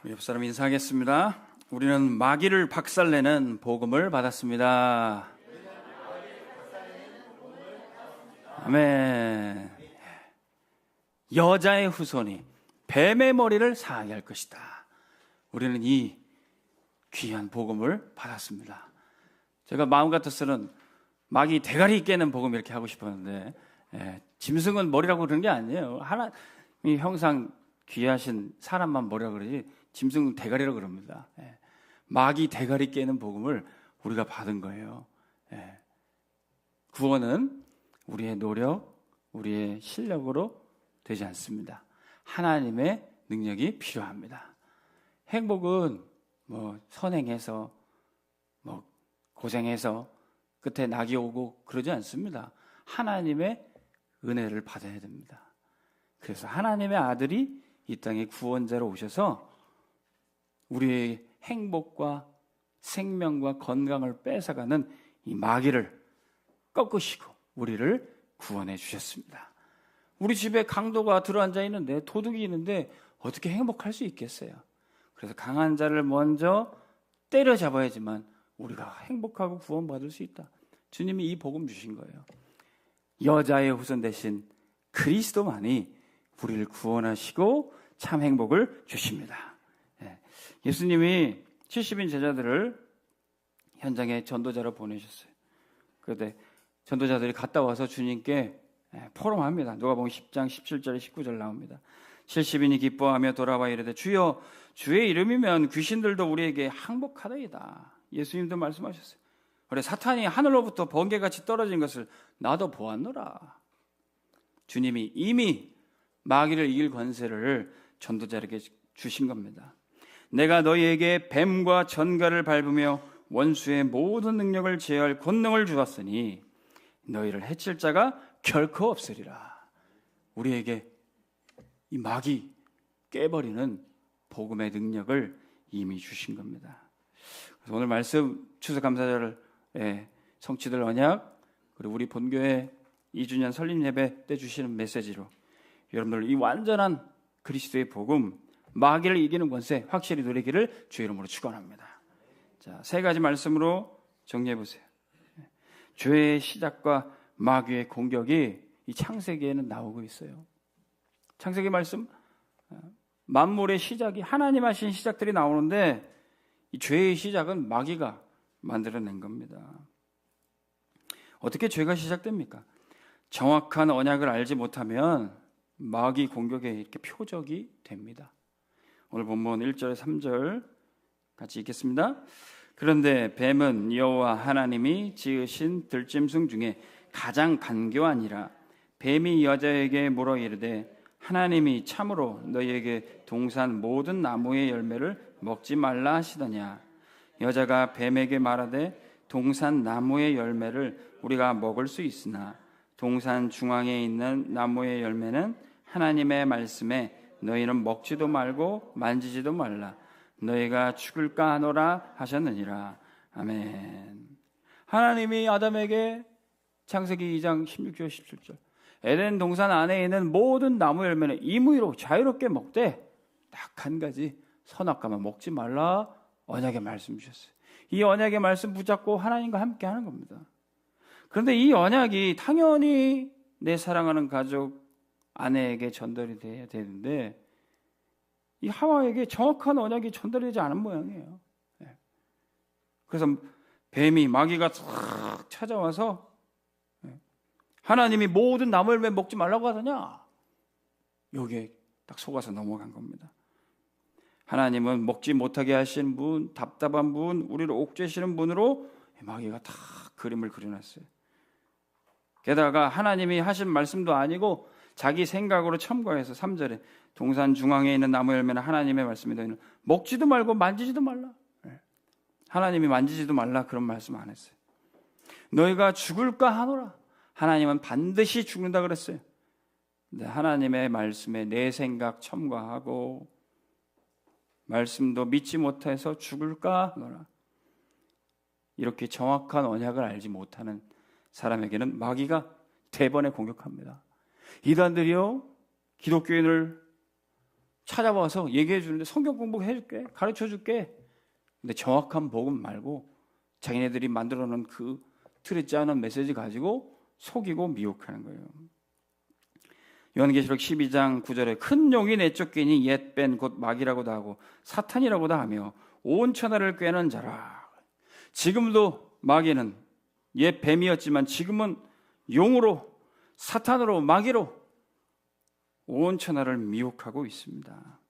옆 사람 인사하겠습니다. 우리는 마귀를 박살내는 복음을 받았습니다. 아멘. 여자의 후손이 뱀의 머리를 상하게 할 것이다. 우리는 이 귀한 복음을 받았습니다. 제가 마음 같아서는 마귀 대가리 깨는 복음 이렇게 하고 싶었는데, 짐승은 머리라고 그러는 게 아니에요. 하나님이 형상 귀하신 사람만 머리라고 그러지 짐승은 대가리라고 그럽니다. 마귀 대가리 깨는 복음을 우리가 받은 거예요. 구원은 우리의 노력, 우리의 실력으로 되지 않습니다. 하나님의 능력이 필요합니다. 행복은 선행해서 고생해서 끝에 낙이 오고 그러지 않습니다. 하나님의 은혜를 받아야 됩니다. 그래서 하나님의 아들이 이 땅에 구원자로 오셔서 우리의 행복과 생명과 건강을 뺏어가는 이 마귀를 꺾으시고 우리를 구원해 주셨습니다. 우리 집에 강도가 들어앉아 있는데, 도둑이 있는데 어떻게 행복할 수 있겠어요? 그래서 강한 자를 먼저 때려잡아야지만 우리가 행복하고 구원받을 수 있다. 주님이 이 복음 주신 거예요. 여자의 후손 대신 그리스도만이 우리를 구원하시고 참 행복을 주십니다. 예수님이 70인 제자들을 현장에 전도자로 보내셨어요. 그런데 전도자들이 갔다 와서 주님께 포럼합니다. 누가복음 10장 17절 19절 나옵니다. 70인이 기뻐하며 돌아와 이르되 주여 주의 이름이면 귀신들도 우리에게 항복하더이다. 예수님도 말씀하셨어요. 그래 사탄이 하늘로부터 번개같이 떨어진 것을 나도 보았노라. 주님이 이미 마귀를 이길 권세를 전도자에게 주신 겁니다. 내가 너희에게 뱀과 전갈을 밟으며 원수의 모든 능력을 제어할 권능을 주었으니 너희를 해칠 자가 결코 없으리라. 우리에게 이 마귀 깨버리는 복음의 능력을 이미 주신 겁니다. 그래서 오늘 말씀 추수감사절 성취들 언약, 그리고 우리 본교회 2주년 설립 예배 때 주시는 메시지로 여러분들 이 완전한 그리스도의 복음, 마귀를 이기는 권세 확실히 누리기를 주의 이름으로 축원합니다. 자, 세 가지 말씀으로 정리해 보세요. 죄의 시작과 마귀의 공격이 이 창세기에는 나오고 있어요. 창세기 말씀, 만물의 시작이 하나님 하신 시작들이 나오는데 이 죄의 시작은 마귀가 만들어낸 겁니다. 어떻게 죄가 시작됩니까? 정확한 언약을 알지 못하면 마귀 공격에 이렇게 표적이 됩니다. 오늘 본문 1절 3절 같이 읽겠습니다. 그런데 뱀은 여호와 하나님이 지으신 들짐승 중에 가장 간교하니라. 뱀이 여자에게 물어 이르되 하나님이 참으로 너희에게 동산 모든 나무의 열매를 먹지 말라 하시더냐. 여자가 뱀에게 말하되 동산 나무의 열매를 우리가 먹을 수 있으나 동산 중앙에 있는 나무의 열매는 하나님의 말씀에 너희는 먹지도 말고 만지지도 말라. 너희가 죽을까 하노라 하셨느니라. 아멘. 하나님이 아담에게 창세기 2장 16절 17절 에덴 동산 안에 있는 모든 나무 열매는 임의로 자유롭게 먹되 딱 한 가지 선악과만 먹지 말라 언약의 말씀 주셨어요. 이 언약의 말씀 붙잡고 하나님과 함께 하는 겁니다. 그런데 이 언약이 당연히 내 사랑하는 가족 아내에게 전달이 돼야 되는데 이 하와에게 정확한 언약이 전달되지 않은 모양이에요. 그래서 뱀이 마귀가 싹 찾아와서 하나님이 모든 나무 열매 먹지 말라고 하더냐? 여기에 딱 속아서 넘어간 겁니다. 하나님은 먹지 못하게 하신 분, 답답한 분, 우리를 옥죄시는 분으로 마귀가 다 그림을 그려놨어요. 게다가 하나님이 하신 말씀도 아니고 자기 생각으로 첨가해서 3절에 동산 중앙에 있는 나무 열매는 하나님의 말씀이 너희는 먹지도 말고 만지지도 말라. 하나님이 만지지도 말라 그런 말씀 안 했어요. 너희가 죽을까 하노라. 하나님은 반드시 죽는다 그랬어요. 근데 하나님의 말씀에 내 생각 첨가하고 말씀도 믿지 못해서 죽을까 하노라. 이렇게 정확한 언약을 알지 못하는 사람에게는 마귀가 대번에 공격합니다. 이단들이요 기독교인을 찾아와서 얘기해 주는데 성경 공부해 줄게, 가르쳐 줄게. 근데 정확한 복음 말고 자기네들이 만들어 놓은 그 틀에 짜는 메시지 가지고 속이고 미혹하는 거예요. 요한계시록 12장 9절에 큰 용이 내쫓기니 옛벤 곧 마귀라고도 하고 사탄이라고도 하며 온 천하를 꿰는 자라. 지금도 마귀는 옛 뱀이었지만 지금은 용으로, 사탄으로, 마귀로 온 천하를 미혹하고 있습니다.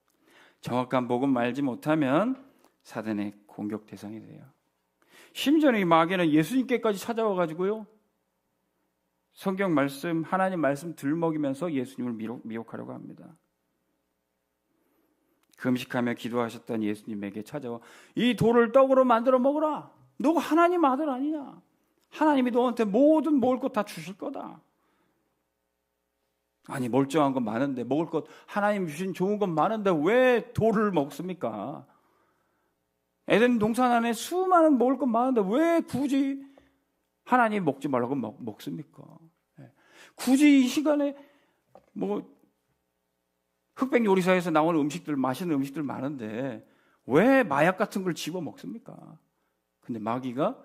정확한 복음 알지 못하면 사단의 공격 대상이 돼요. 심지어 이 마귀는 예수님께까지 찾아와 가지고요, 성경 말씀, 하나님 말씀 들먹이면서 예수님을 미혹하려고 합니다. 금식하며 기도하셨던 예수님에게 찾아와 이 돌을 떡으로 만들어 먹으라. 너가 하나님 아들 아니냐? 하나님이 너한테 모든 먹을 것 다 주실 거다. 아니, 멀쩡한 건 많은데, 먹을 것, 하나님 주신 좋은 건 많은데 왜 돌을 먹습니까? 에덴 동산 안에 수많은 먹을 것 많은데 왜 굳이 하나님 먹지 말라고 먹습니까? 굳이 이 시간에 뭐 흑백 요리사에서 나오는 음식들, 맛있는 음식들 많은데 왜 마약 같은 걸 집어 먹습니까? 근데 마귀가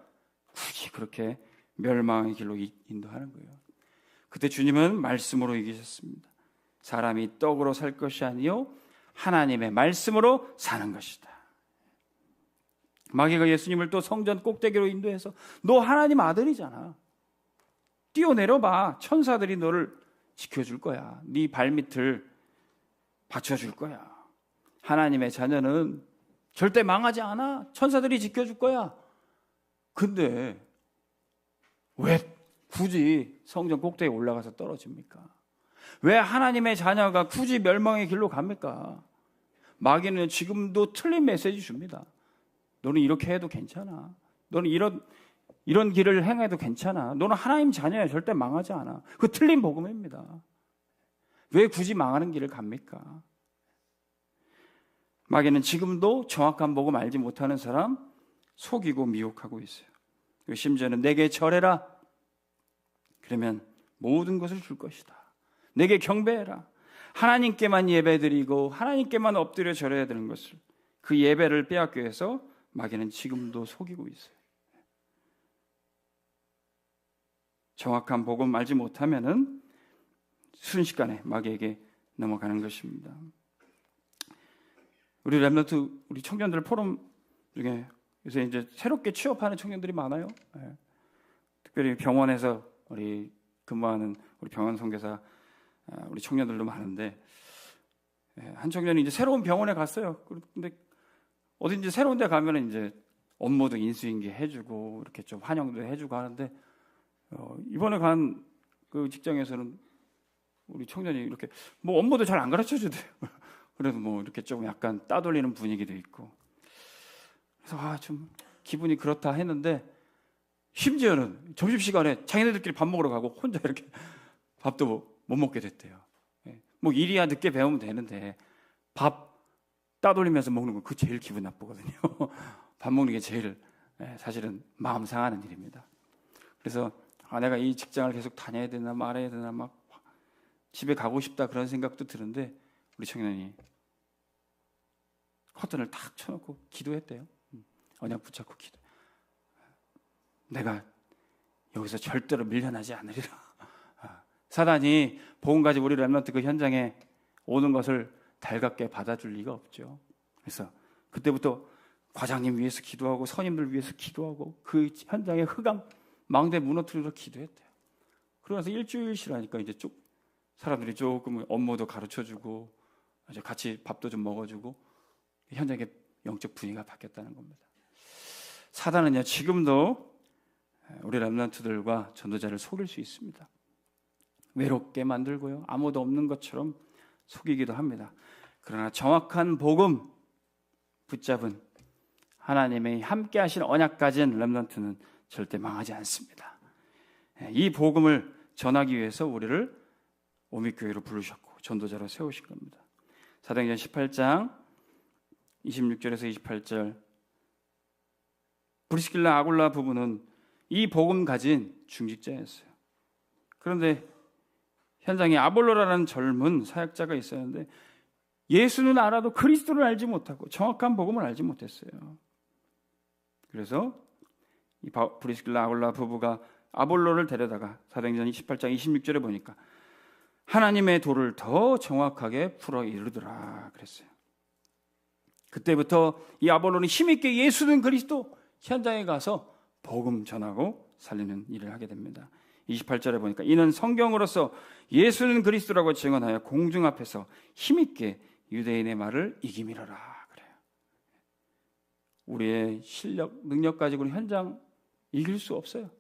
굳이 그렇게 멸망의 길로 인도하는 거예요. 그때 주님은 말씀으로 이기셨습니다. 사람이 떡으로 살 것이 아니요 하나님의 말씀으로 사는 것이다. 마귀가 예수님을 또 성전 꼭대기로 인도해서 너 하나님 아들이잖아. 뛰어내려봐. 천사들이 너를 지켜줄 거야. 네 발밑을 받쳐줄 거야. 하나님의 자녀는 절대 망하지 않아. 천사들이 지켜줄 거야. 근데 왜 굳이 성전 꼭대기에 올라가서 떨어집니까? 왜 하나님의 자녀가 굳이 멸망의 길로 갑니까? 마귀는 지금도 틀린 메시지 줍니다. 너는 이렇게 해도 괜찮아. 너는 이런 길을 행해도 괜찮아. 너는 하나님 자녀야. 절대 망하지 않아. 그 틀린 복음입니다. 왜 굳이 망하는 길을 갑니까? 마귀는 지금도 정확한 복음 알지 못하는 사람 속이고 미혹하고 있어요. 심지어는 내게 절해라. 그러면 모든 것을 줄 것이다. 내게 경배해라. 하나님께만 예배드리고 하나님께만 엎드려 절해야 되는 것을, 그 예배를 빼앗기 위해서 마귀는 지금도 속이고 있어요. 정확한 복음 알지 못하면은 순식간에 마귀에게 넘어가는 것입니다. 우리 렘넌트, 우리 청년들 포럼 중에 요새 이제 새롭게 취업하는 청년들이 많아요. 네. 특별히 병원에서 우리 근무하는 우리 병원 선교사 우리 청년들도 많은데, 한 청년이 이제 새로운 병원에 갔어요. 근데 어딘지 새로운 데 가면은 이제 업무도 인수인계 해주고 이렇게 좀 환영도 해주고 하는데, 이번에 간 그 직장에서는 우리 청년이 이렇게 뭐 업무도 잘 안 가르쳐 주대요. 그래도 뭐 이렇게 좀 약간 따돌리는 분위기도 있고, 그래서 좀 기분이 그렇다 했는데, 심지어는 점심시간에 자기네들끼리 밥 먹으러 가고 혼자 이렇게 밥도 못 먹게 됐대요. 뭐 일이야 늦게 배우면 되는데 밥 따돌리면서 먹는 거, 그거 제일 기분 나쁘거든요. 밥 먹는 게 제일 사실은 마음 상하는 일입니다. 그래서 내가 이 직장을 계속 다녀야 되나 말아야 되나 막 집에 가고 싶다 그런 생각도 드는데, 우리 청년이 커튼을 탁 쳐놓고 기도했대요. 언약 붙잡고 기도. 내가 여기서 절대로 밀려나지 않으리라. 사단이 복음 가지고 우리 렘넌트 그 현장에 오는 것을 달갑게 받아줄 리가 없죠. 그래서 그때부터 과장님 위해서 기도하고 선임들 위해서 기도하고 그 현장에 흑암 망대 무너뜨리러 기도했대요. 그러면서 일주일씩 하니까 이제 쭉 사람들이 조금 업무도 가르쳐주고 이제 같이 밥도 좀 먹어주고 현장의 영적 분위기가 바뀌었다는 겁니다. 사단은요, 지금도 우리 렘넌트들과 전도자를 속일 수 있습니다. 외롭게 만들고요, 아무도 없는 것처럼 속이기도 합니다. 그러나 정확한 복음 붙잡은 하나님의 함께 하신 언약 가진 렘넌트는 절대 망하지 않습니다. 이 복음을 전하기 위해서 우리를 오믹교회로 부르셨고 전도자로 세우신 겁니다. 사도행전 18장 26절에서 28절, 브리스길라 아굴라 부부는 이 복음 가진 중직자였어요. 그런데 현장에 아볼로라는 젊은 사역자가 있었는데, 예수는 알아도 그리스도를 알지 못하고 정확한 복음을 알지 못했어요. 그래서 이 브리스길라 아굴라 부부가 아볼로를 데려다가 사도행전 28장 26절에 보니까 하나님의 도를 더 정확하게 풀어 이르더라 그랬어요. 그때부터 이 아볼로는 힘있게 예수는 그리스도 현장에 가서 복음 전하고 살리는 일을 하게 됩니다. 28절에 보니까 이는 성경으로서 예수는 그리스도라고 증언하여 공중 앞에서 힘있게 유대인의 말을 이기미러라 그래요. 우리의 실력, 능력 가지고는 현장 이길 수 없어요.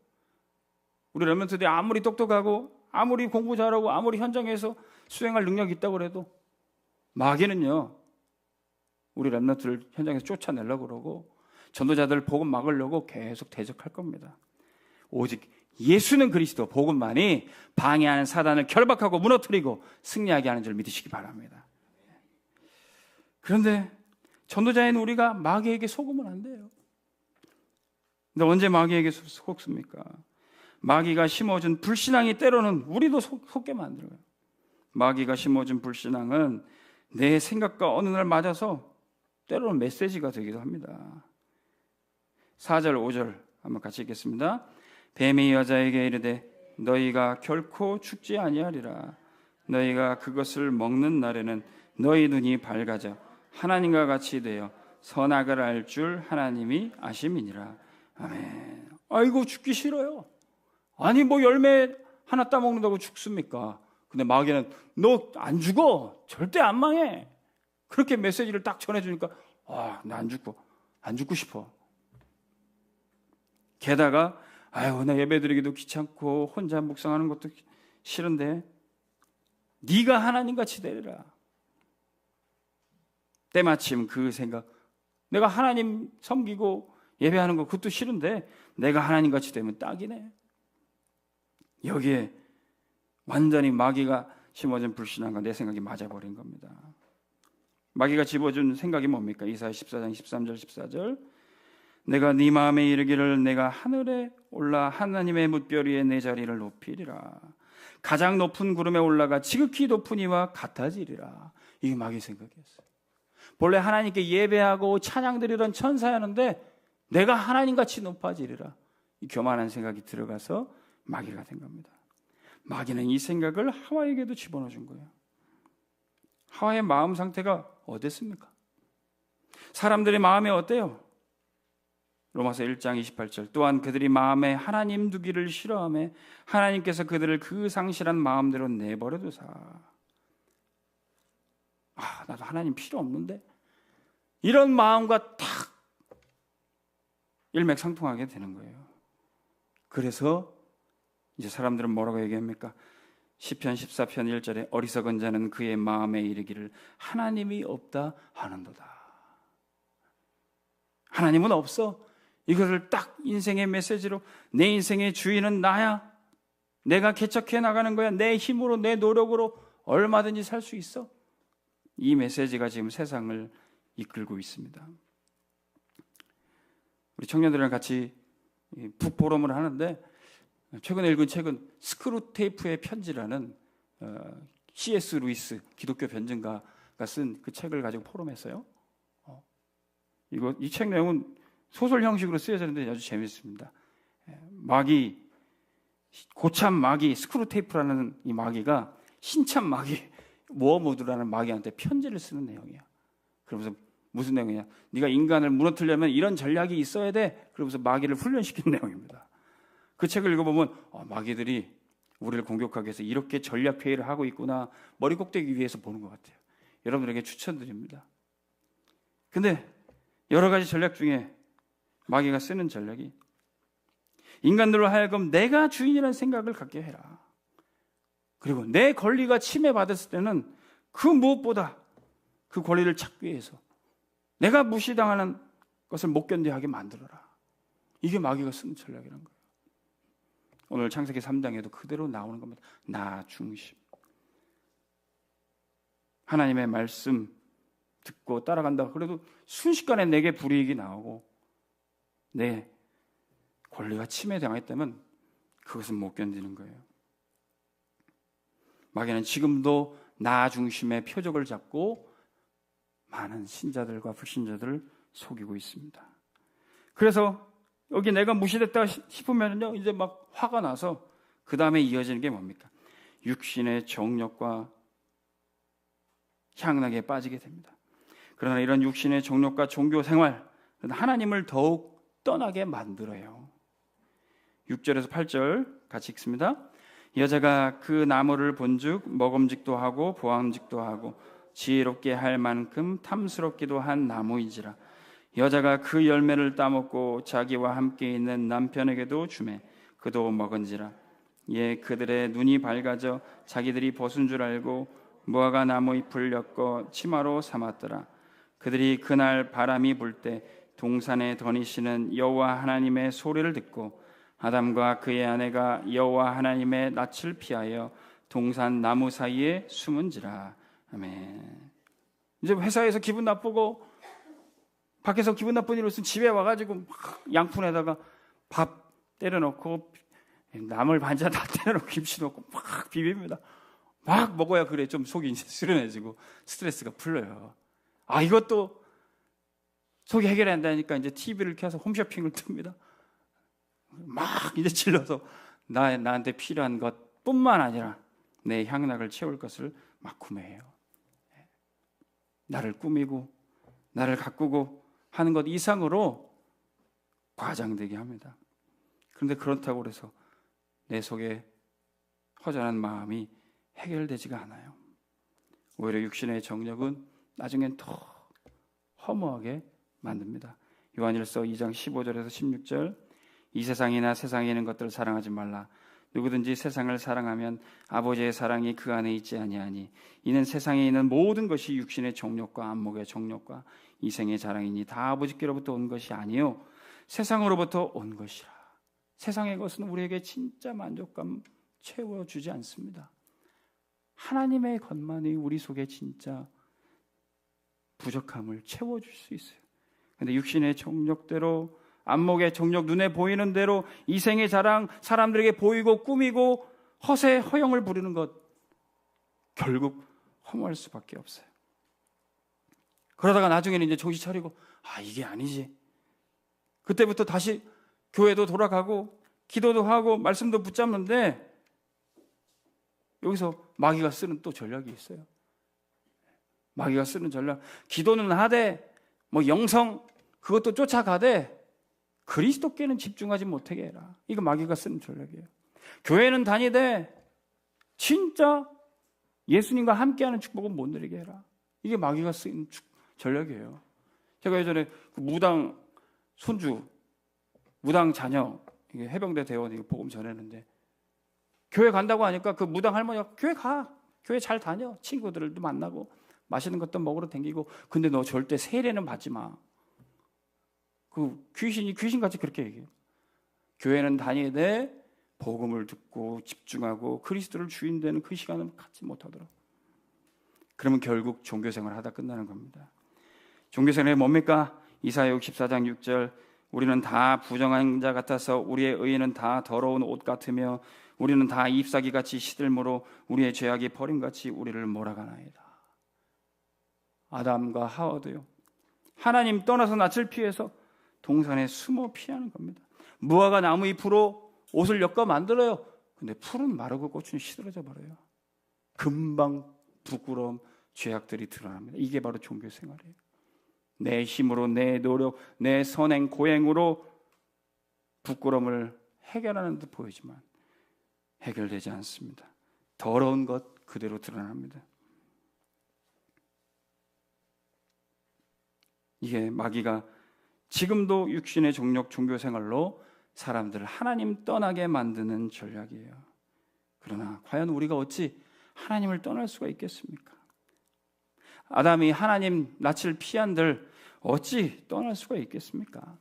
우리 렘넌트들이 아무리 똑똑하고 아무리 공부 잘하고 아무리 현장에서 수행할 능력이 있다고 해도 마귀는요, 우리 렘넌트를 현장에서 쫓아내려고 그러고 전도자들 복음 막으려고 계속 대적할 겁니다. 오직 예수는 그리스도 복음만이 방해하는 사단을 결박하고 무너뜨리고 승리하게 하는 줄 믿으시기 바랍니다. 그런데 전도자인 우리가 마귀에게 속으면 안 돼요. 근데 언제 마귀에게 속습니까? 마귀가 심어준 불신앙이 때로는 우리도 속게 만들어요. 마귀가 심어준 불신앙은 내 생각과 어느 날 맞아서 때로는 메시지가 되기도 합니다. 4절 5절 한번 같이 읽겠습니다. 뱀이 여자에게 이르되 너희가 결코 죽지 아니하리라. 너희가 그것을 먹는 날에는 너희 눈이 밝아져 하나님과 같이 되어 선악을 알 줄 하나님이 아심이니라. 아멘. 아이고 죽기 싫어요. 아니 뭐 열매 하나 따먹는다고 죽습니까? 근데 마귀는 너 안 죽어. 절대 안 망해. 그렇게 메시지를 딱 전해주니까 나 안 죽고 싶어. 게다가 아유 나 예배드리기도 귀찮고 혼자 묵상하는 것도 싫은데 네가 하나님같이 되리라. 때마침 그 생각, 내가 하나님 섬기고 예배하는 거 그것도 싫은데 내가 하나님같이 되면 딱이네. 여기에 완전히 마귀가 심어준 불신앙과 내 생각이 맞아버린 겁니다. 마귀가 집어준 생각이 뭡니까? 이사야 14장 13절 14절 내가 네 마음에 이르기를 내가 하늘에 올라 하나님의 뭇별 위에 내 자리를 높이리라. 가장 높은 구름에 올라가 지극히 높은 이와 같아지리라. 이게 마귀의 생각이었어요. 본래 하나님께 예배하고 찬양드리던 천사였는데 내가 하나님같이 높아지리라. 이 교만한 생각이 들어가서 마귀가 된 겁니다. 마귀는 이 생각을 하와에게도 집어넣어 준 거예요. 하와의 마음 상태가 어땠습니까? 사람들의 마음이 어때요? 로마서 1장 28절 또한 그들이 마음에 하나님 두기를 싫어하며 하나님께서 그들을 그 상실한 마음대로 내버려 두사. 나도 하나님 필요 없는데 이런 마음과 탁 일맥상통하게 되는 거예요. 그래서 이제 사람들은 뭐라고 얘기합니까? 시편 14편 1절에 어리석은 자는 그의 마음에 이르기를 하나님이 없다 하는도다. 하나님은 없어. 이것을 딱 인생의 메시지로 내 인생의 주인은 나야. 내가 개척해 나가는 거야. 내 힘으로 내 노력으로 얼마든지 살 수 있어. 이 메시지가 지금 세상을 이끌고 있습니다. 우리 청년들이랑 같이 북포럼을 하는데 최근에 읽은 책은 스크루테이프의 편지라는 C.S. 루이스 기독교 변증가가 쓴 그 책을 가지고 포럼했어요. 이 책 내용은 소설 형식으로 쓰여졌는데 아주 재밌습니다. 마귀, 고참 마귀 스크루테이프라는 이 마귀가 신참 마귀 워모드라는 마귀한테 편지를 쓰는 내용이야. 그러면서 무슨 내용이냐? 네가 인간을 무너뜨리려면 이런 전략이 있어야 돼. 그러면서 마귀를 훈련시키는 내용입니다. 그 책을 읽어보면 마귀들이 우리를 공격하기 위해서 이렇게 전략 회의를 하고 있구나. 머리 꼭대기 위에서 보는 것 같아요. 여러분들에게 추천드립니다. 근데 여러 가지 전략 중에 마귀가 쓰는 전략이 인간들로 하여금 내가 주인이라는 생각을 갖게 해라. 그리고 내 권리가 침해받았을 때는 그 무엇보다 그 권리를 찾기 위해서 내가 무시당하는 것을 못 견디하게 만들어라. 이게 마귀가 쓰는 전략이라는 거예요. 오늘 창세기 3장에도 그대로 나오는 겁니다. 나 중심. 하나님의 말씀 듣고 따라간다. 그래도 순식간에 내게 불이익이 나오고 내 권리가 침해당했다면 그것은 못 견디는 거예요. 마귀는 지금도 나 중심의 표적을 잡고 많은 신자들과 불신자들을 속이고 있습니다. 그래서 여기 내가 무시됐다 싶으면요, 이제 막 화가 나서 그 다음에 이어지는 게 뭡니까? 육신의 정욕과 향락에 빠지게 됩니다. 그러나 이런 육신의 정욕과 종교 생활, 하나님을 더욱 떠나게 만들어요. 6절에서 8절 같이 읽습니다. 여자가 그 나무를 본즉 먹음직도 하고 보암직도 하고 지혜롭게 할 만큼 탐스럽기도 한 나무인지라. 여자가 그 열매를 따먹고 자기와 함께 있는 남편에게도 주매 그도 먹은지라. 예, 그들의 눈이 밝아져 자기들이 벗은 줄 알고 무화과 나무 잎을 엮어 치마로 삼았더라. 그들이 그날 바람이 불 때 동산에 거니시는 여호와 하나님의 소리를 듣고 아담과 그의 아내가 여호와 하나님의 낯을 피하여 동산 나무 사이에 숨은지라. 아멘. 이제 회사에서 기분 나쁘고 밖에서 기분 나쁜 일 있으면 집에 와가지고 막 양푼에다가 밥 때려넣고 나물 반찬 다 때려놓고 김치 넣고 막 비빕니다. 막 먹어야 그래 좀 속이 이제 수련해지고 스트레스가 풀려요. 아, 이것도 속이 해결한다니까 이제 TV를 켜서 홈쇼핑을 듭니다. 막 이제 질러서 나한테 필요한 것뿐만 아니라 내 향락을 채울 것을 막 구매해요. 나를 꾸미고 나를 가꾸고 하는 것 이상으로 과장되게 합니다. 그런데 그렇다고 해서 내 속에 허전한 마음이 해결되지가 않아요. 오히려 육신의 정력은 나중엔 더 허무하게 만듭니다. 요한일서 2장 15절에서 16절. 이 세상이나 세상에 있는 것들을 사랑하지 말라. 누구든지 세상을 사랑하면 아버지의 사랑이 그 안에 있지 아니하니 이는 세상에 있는 모든 것이 육신의 정욕과 안목의 정욕과 이생의 자랑이니 다 아버지께로부터 온 것이 아니요 세상으로부터 온 것이라. 세상의 것은 우리에게 진짜 만족감 채워주지 않습니다. 하나님의 것만이 우리 속에 진짜 부족함을 채워줄 수 있어요. 그런데 육신의 정욕대로 안목의 정욕, 눈에 보이는 대로 이생의 자랑, 사람들에게 보이고 꾸미고 허세, 허영을 부리는 것 결국 허무할 수밖에 없어요. 그러다가 나중에는 이제 정신 차리고 이게 아니지. 그때부터 다시 교회도 돌아가고 기도도 하고 말씀도 붙잡는데 여기서 마귀가 쓰는 또 전략이 있어요. 마귀가 쓰는 전략. 기도는 하되 영성 그것도 쫓아가되 그리스도께는 집중하지 못하게 해라. 이거 마귀가 쓰는 전략이에요. 교회는 다니되 진짜 예수님과 함께하는 축복은 못 누리게 해라. 이게 마귀가 쓰는 전략이에요. 제가 예전에 그 무당 손주, 무당 자녀 해병대 대원 복음 전했는데 교회 간다고 하니까 그 무당 할머니가 교회 가. 교회 잘 다녀. 친구들도 만나고 맛있는 것도 먹으러 다니고 근데 너 절대 세례는 받지 마. 그 귀신이 귀신같이 그렇게 얘기해요. 교회는 다니되 복음을 듣고 집중하고 그리스도를 주인 되는 그 시간을 갖지 못하더라고요. 그러면 결국 종교생활 하다 끝나는 겁니다. 종교생활이 뭡니까? 이사야 64장 6절 우리는 다 부정한 자 같아서 우리의 의는 다 더러운 옷 같으며 우리는 다 잎사귀같이 시들므로 우리의 죄악이 버림같이 우리를 몰아가나이다. 아담과 하와도요. 하나님 떠나서 낯을 피해서 동산에 숨어 피하는 겁니다. 무화과 나무 잎으로 옷을 엮어 만들어요. 근데 풀은 마르고 꽃은 시들어져 버려요. 금방 부끄러움, 죄악들이 드러납니다. 이게 바로 종교 생활이에요. 내 힘으로, 내 노력, 내 선행, 고행으로 부끄러움을 해결하는 듯 보이지만 해결되지 않습니다. 더러운 것 그대로 드러납니다. 이게 마귀가 지금도 육신의 정욕 종교생활로 사람들을 하나님 떠나게 만드는 전략이에요. 그러나 과연 우리가 어찌 하나님을 떠날 수가 있겠습니까? 아담이 하나님 낯을 피한들 어찌 떠날 수가 있겠습니까?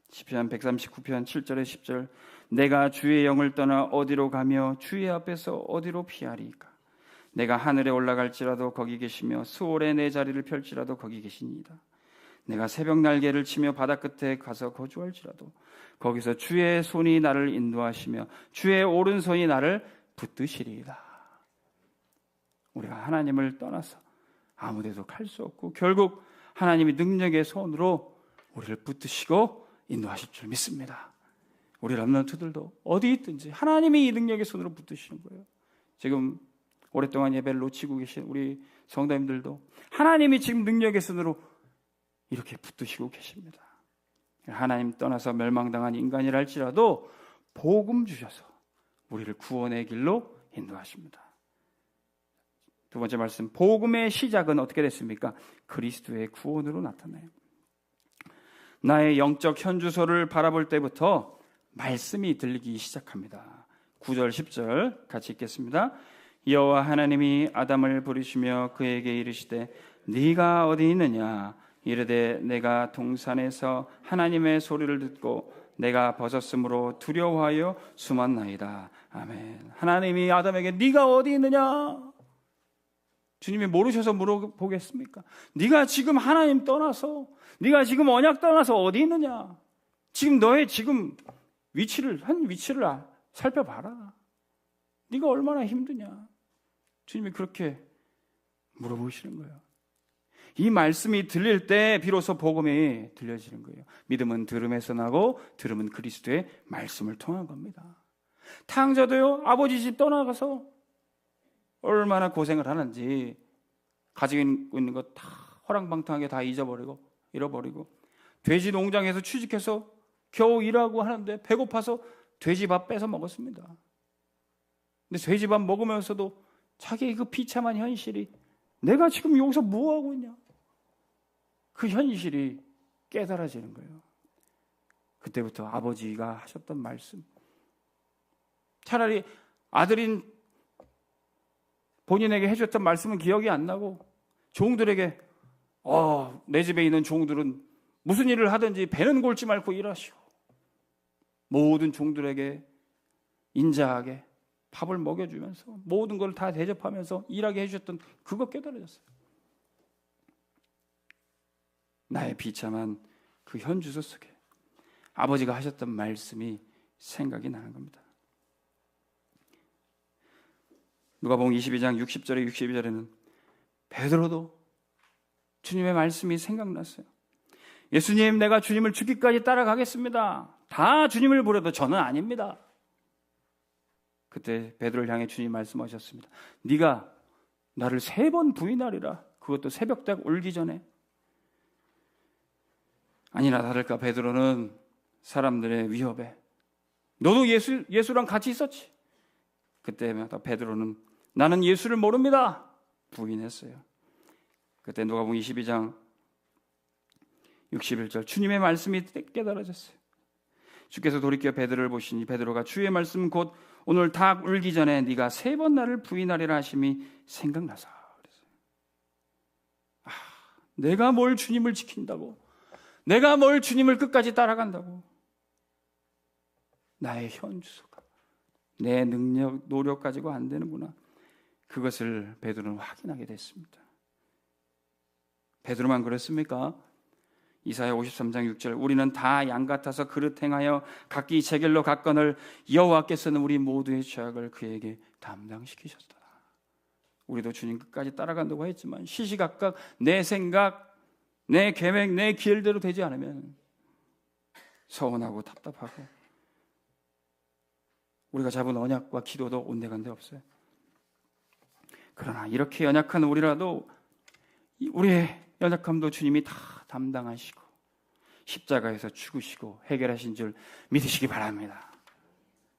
시편 139편 7절에 10절 내가 주의 영을 떠나 어디로 가며 주의 앞에서 어디로 피하리까? 내가 하늘에 올라갈지라도 거기 계시며 수월에 내 자리를 펼지라도 거기 계시니이다. 내가 새벽 날개를 치며 바다 끝에 가서 거주할지라도 거기서 주의 손이 나를 인도하시며 주의 오른손이 나를 붙드시리이다. 우리가 하나님을 떠나서 아무데도 갈 수 없고 결국 하나님이 능력의 손으로 우리를 붙드시고 인도하실 줄 믿습니다. 우리 렘넌트들도 어디 있든지 하나님이 이 능력의 손으로 붙드시는 거예요. 지금 오랫동안 예배를 놓치고 계신 우리 성도님들도 하나님이 지금 능력의 손으로 이렇게 붙드시고 계십니다. 하나님 떠나서 멸망당한 인간이라 할지라도 복음 주셔서 우리를 구원의 길로 인도하십니다. 두 번째 말씀, 복음의 시작은 어떻게 됐습니까? 그리스도의 구원으로 나타나요. 나의 영적 현주소를 바라볼 때부터 말씀이 들리기 시작합니다. 9절 10절 같이 읽겠습니다. 여호와 하나님이 아담을 부르시며 그에게 이르시되 네가 어디 있느냐? 이르되 내가 동산에서 하나님의 소리를 듣고 내가 벗었으므로 두려워하여 숨었나이다. 아멘. 하나님이 아담에게 네가 어디 있느냐? 주님이 모르셔서 물어보겠습니까? 네가 지금 하나님 떠나서, 네가 지금 언약 떠나서 어디 있느냐? 지금 너의 지금 위치를 살펴봐라. 네가 얼마나 힘드냐? 주님이 그렇게 물어보시는 거예요. 이 말씀이 들릴 때 비로소 복음이 들려지는 거예요. 믿음은 들음에서 나고 들음은 그리스도의 말씀을 통한 겁니다. 탕자도요, 아버지 집 떠나가서 얼마나 고생을 하는지 가지고 있는 거 다 허랑방탕하게 다 잃어버리고 돼지 농장에서 취직해서 겨우 일하고 하는데 배고파서 돼지밥 뺏어 먹었습니다. 근데 돼지밥 먹으면서도 자기의 그 비참한 현실이 내가 지금 여기서 뭐하고 있냐? 그 현실이 깨달아지는 거예요. 그때부터 아버지가 하셨던 말씀, 차라리 아들인 본인에게 해줬던 말씀은 기억이 안 나고 종들에게 내 집에 있는 종들은 무슨 일을 하든지 배는 골지 말고 일하시오. 모든 종들에게 인자하게 밥을 먹여주면서 모든 걸 다 대접하면서 일하게 해주셨던 그거 깨달아졌어요. 나의 비참한 그 현주소 속에 아버지가 하셨던 말씀이 생각이 나는 겁니다. 누가복음 22장 60절에 62절에는 베드로도 주님의 말씀이 생각났어요. 예수님, 내가 주님을 죽기까지 따라가겠습니다. 다 주님을 부려도 저는 아닙니다. 그때 베드로를 향해 주님이 말씀하셨습니다. 네가 나를 3번 부인하리라. 그것도 새벽닭 울기 전에. 아니나 다를까 베드로는 사람들의 위협에, 너도 예수랑 같이 있었지. 그때마다 베드로는 나는 예수를 모릅니다 부인했어요. 그때 누가복음 22장 61절 주님의 말씀이 깨달아졌어요. 주께서 돌이켜 베드로를 보시니 베드로가 주의 말씀 곧 오늘 닭 울기 전에 네가 3번 나를 부인하리라 하심이 생각나서 그랬어요. 내가 뭘 주님을 지킨다고, 내가 뭘 주님을 끝까지 따라간다고, 나의 현주소가 내 능력, 노력 가지고 안 되는구나. 그것을 베드로는 확인하게 됐습니다. 베드로만 그랬습니까? 이사야 53장 6절 우리는 다 양 같아서 그릇 행하여 각기 제 길로 갔거늘 여호와께서는 우리 모두의 죄악을 그에게 담당시키셨다. 우리도 주님 끝까지 따라간다고 했지만 시시각각 내 생각, 내 계획, 내 길대로 되지 않으면 서운하고 답답하고 우리가 잡은 언약과 기도도 온데간데 없어요. 그러나 이렇게 연약한 우리라도 우리의 연약함도 주님이 다 담당하시고 십자가에서 죽으시고 해결하신 줄 믿으시기 바랍니다.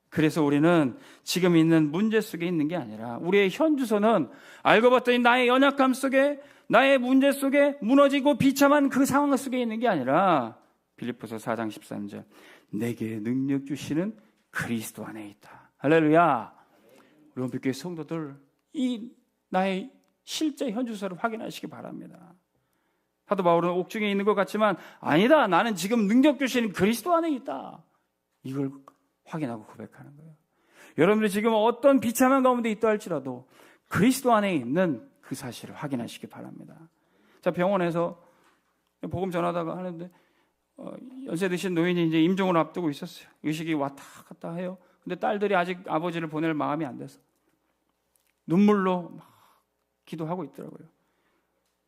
그래서 우리는 지금 있는 문제 속에 있는 게 아니라 우리의 현주소는 알고 봤더니 나의 연약함 속에, 나의 문제 속에 무너지고 비참한 그 상황 속에 있는 게 아니라 빌립보서 4장 13절 내게 능력 주시는 그리스도 안에 있다. 할렐루야. 우리 원빛교회 성도들 이 나의 실제 현주소를 확인하시기 바랍니다. 사도 바울은 옥중에 있는 것 같지만 아니다. 나는 지금 능력 주시는 그리스도 안에 있다. 이걸 확인하고 고백하는 거예요. 여러분들이 지금 어떤 비참한 가운데 있다 할지라도 그리스도 안에 있는 그 사실을 확인하시기 바랍니다. 자, 병원에서 복음 전하다가 하는데 연세 드신 노인이 이제 임종을 앞두고 있었어요. 의식이 왔다 갔다 해요. 근데 딸들이 아직 아버지를 보낼 마음이 안 돼서 눈물로 막 기도하고 있더라고요.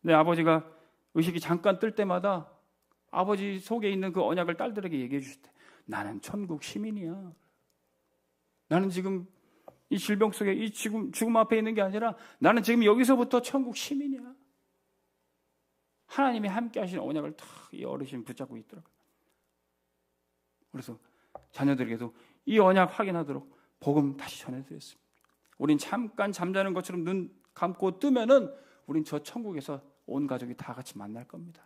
근데 아버지가 의식이 잠깐 뜰 때마다 아버지 속에 있는 그 언약을 딸들에게 얘기해 주실 때, 나는 천국 시민이야. 나는 지금 이 질병 속에 이 죽음 앞에 있는 게 아니라 나는 지금 여기서부터 천국 시민이야. 하나님이 함께 하시는 언약을 탁 이 어르신 붙잡고 있더라고요. 그래서 자녀들에게도 이 언약 확인하도록 복음 다시 전해드렸습니다. 우린 잠깐 잠자는 것처럼 눈 감고 뜨면은 우린 저 천국에서 온 가족이 다 같이 만날 겁니다.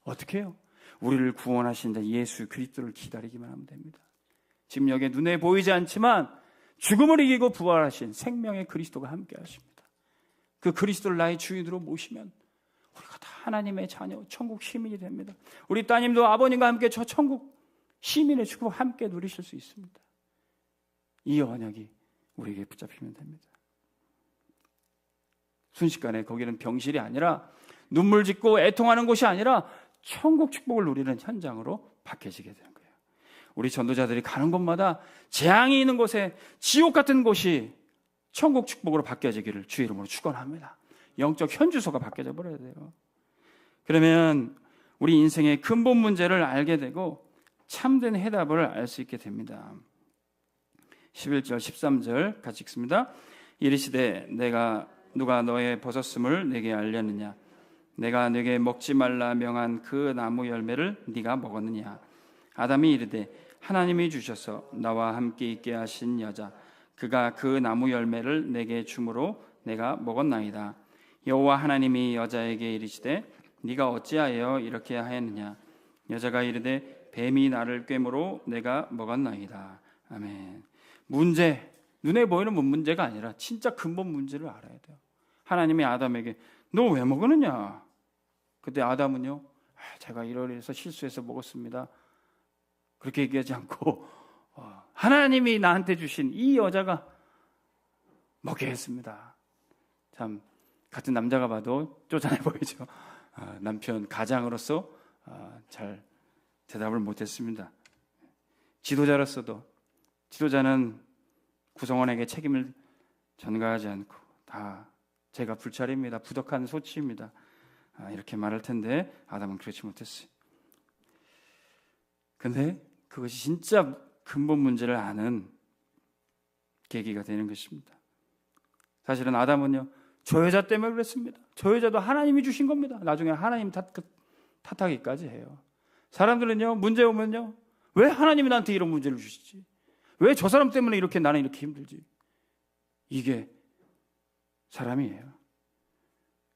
어떻게 해요? 우리를 구원하신 자 예수 그리스도를 기다리기만 하면 됩니다. 지금 여기에 눈에 보이지 않지만 죽음을 이기고 부활하신 생명의 그리스도가 함께 하십니다. 그 그리스도를 나의 주인으로 모시면 우리가 다 하나님의 자녀, 천국 시민이 됩니다. 우리 따님도 아버님과 함께 저 천국 시민의 축복을 함께 누리실 수 있습니다. 이 언약이 우리에게 붙잡히면 됩니다. 순식간에 거기는 병실이 아니라 눈물 짓고 애통하는 곳이 아니라 천국 축복을 누리는 현장으로 바뀌어지게 되는 거예요. 우리 전도자들이 가는 곳마다 재앙이 있는 곳에 지옥 같은 곳이 천국 축복으로 바뀌어지기를 주의 이름으로 축원합니다. 영적 현주소가 바뀌어져 버려야 돼요. 그러면 우리 인생의 근본 문제를 알게 되고 참된 해답을 알 수 있게 됩니다. 11절 13절 같이 읽습니다. 이르시되 누가 너의 벗었음을 내게 알렸느냐? 내가 네게 먹지 말라 명한 그 나무 열매를 네가 먹었느냐? 아담이 이르되 하나님이 주셔서 나와 함께 있게 하신 여자 그가 그 나무 열매를 내게 주므로 내가 먹었나이다. 여호와 하나님이 여자에게 이르시되 네가 어찌하여 이렇게 하였느냐? 여자가 이르되 뱀이 나를 꿰므로 내가 먹었나이다. 아멘. 문제, 눈에 보이는 문제가 아니라 진짜 근본 문제를 알아야 돼요. 하나님이 아담에게 너 왜 먹었느냐? 그때 아담은요, 제가 이러해서 실수해서 먹었습니다. 그렇게 얘기하지 않고 하나님이 나한테 주신 이 여자가 먹게 했습니다. 참 같은 남자가 봐도 쪼잔해 보이죠. 남편 가장으로서 잘 대답을 못했습니다. 지도자로서도 지도자는 구성원에게 책임을 전가하지 않고 다 제가 불찰입니다. 부덕한 소치입니다. 이렇게 말할 텐데 아담은 그렇지 못했어요. 근데 그것이 진짜 근본 문제를 아는 계기가 되는 것입니다. 사실은 아담은요, 저 여자 때문에 그랬습니다. 저 여자도 하나님이 주신 겁니다. 나중에 하나님 탓하기까지 해요. 사람들은요, 문제 오면요, 왜 하나님이 나한테 이런 문제를 주시지? 왜 저 사람 때문에 나는 이렇게 힘들지? 이게 사람이에요.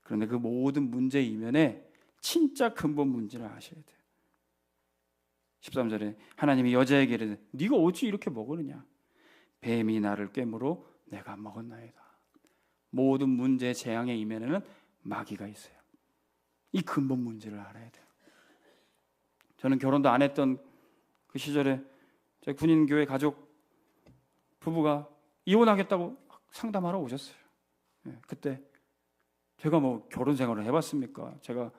그런데 그 모든 문제 이면에 진짜 근본 문제를 아셔야 돼요. 13절에 하나님이 여자에게 이르되 네가 어찌 이렇게 먹으느냐? 뱀이 나를 꿰므로 내가 먹었나이다. 모든 문제 재앙의 이면에는 마귀가 있어요. 이 근본 문제를 알아야 돼요. 저는 결혼도 안 했던 그 시절에 제 군인교회 가족 부부가 이혼하겠다고 상담하러 오셨어요. 그때 제가 뭐 결혼 생활을 해봤습니까? 제가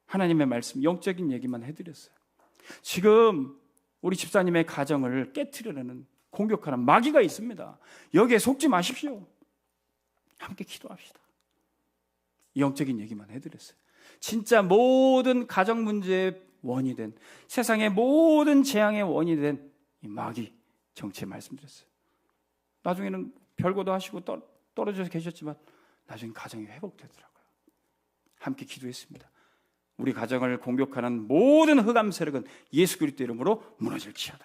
하나님의 말씀, 영적인 얘기만 해드렸어요. 지금 우리 집사님의 가정을 깨트리려는 공격하는 마귀가 있습니다. 여기에 속지 마십시오. 함께 기도합시다. 영적인 얘기만 해드렸어요. 진짜 모든 가정 문제의 원이 된, 세상의 모든 재앙의 원이 된 이 마귀 정치에 말씀드렸어요. 나중에는 별거도 하시고 떨어져서 계셨지만 나중에 가정이 회복되더라고요. 함께 기도했습니다. 우리 가정을 공격하는 모든 흑암 세력은 예수 그리스도 이름으로 무너질지어다.